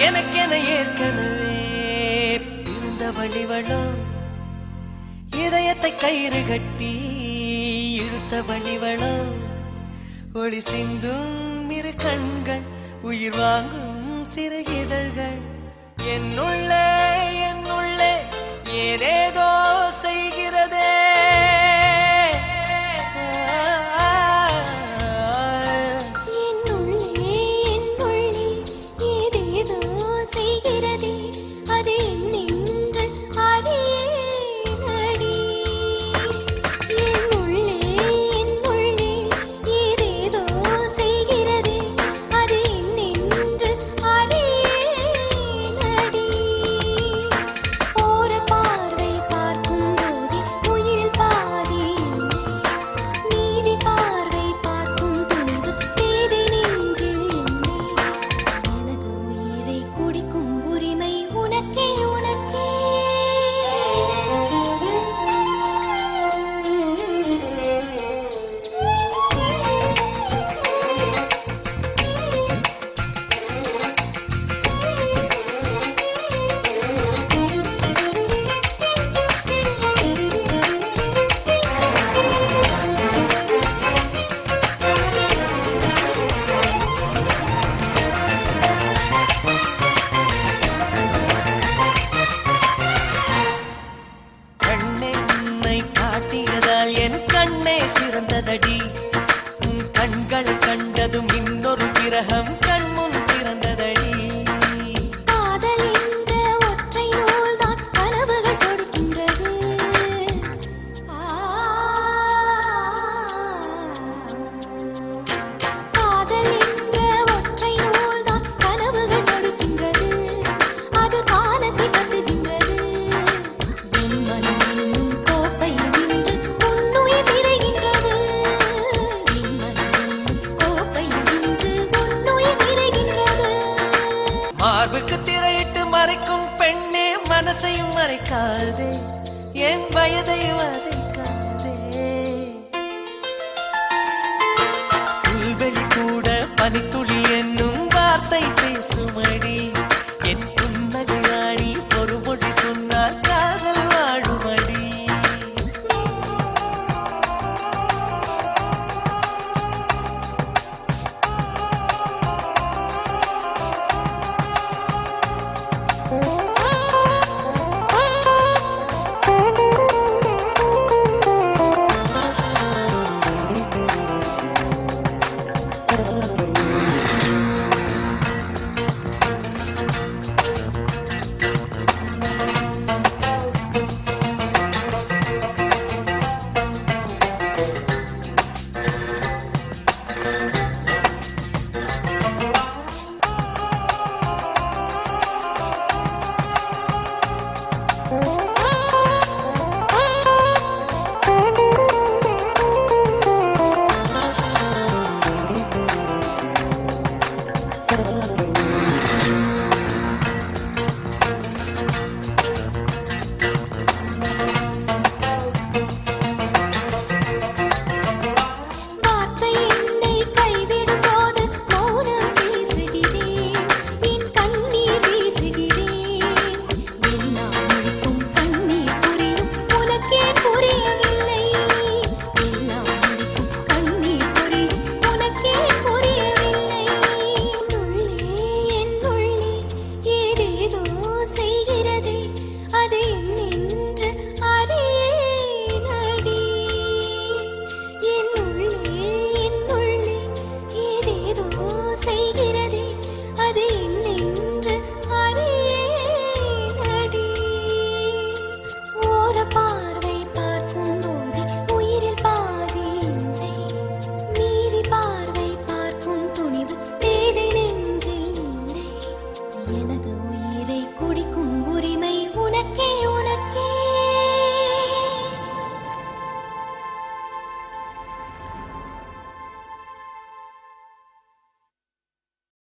எனக்கென ஏற்கனவே பிறந்த வழிவளோ இதயத்தை கயிறு கட்டி இழுத்த வழிவளோ ஒளி சிந்தும் இரு கண்கள் உயிர் வாங்கும் சிறு இதழ்கள் என்னுள்ளே என்னுள்ளே ஏதேதோ செய்கிறதே சிறந்ததடி கண்கள் கண்டதும் இன்னொரு கிரகம் கண்முன் பிறந்ததடி காதல் என்ற ஒற்றை நூல்தான் கனவுகள் கொடுக்கின்றது காதல் என்ற ஒற்றை நூல்தான் கனவுகள் கொடுக்கின்றது அது காலத்தை கட்டுகின்றது என் மனம் கோப்பை நின்று உன்னுயிர் நிறைகின்றது மார்புக்கு திரையிட்டு மறைக்கும் பெண்ணே மனசையும் மறைக்காதே என் வயதை வதைக்காதே புல்வெளி கூட பனித்துளி என்னும் வார்த்தை பேசுமடி என் புன்னகை ராணி ஒரு மொழி சொன்னால் காதல் வாழுமடி எனது உயிரை குடிக்கும் உரிமை உனக்கே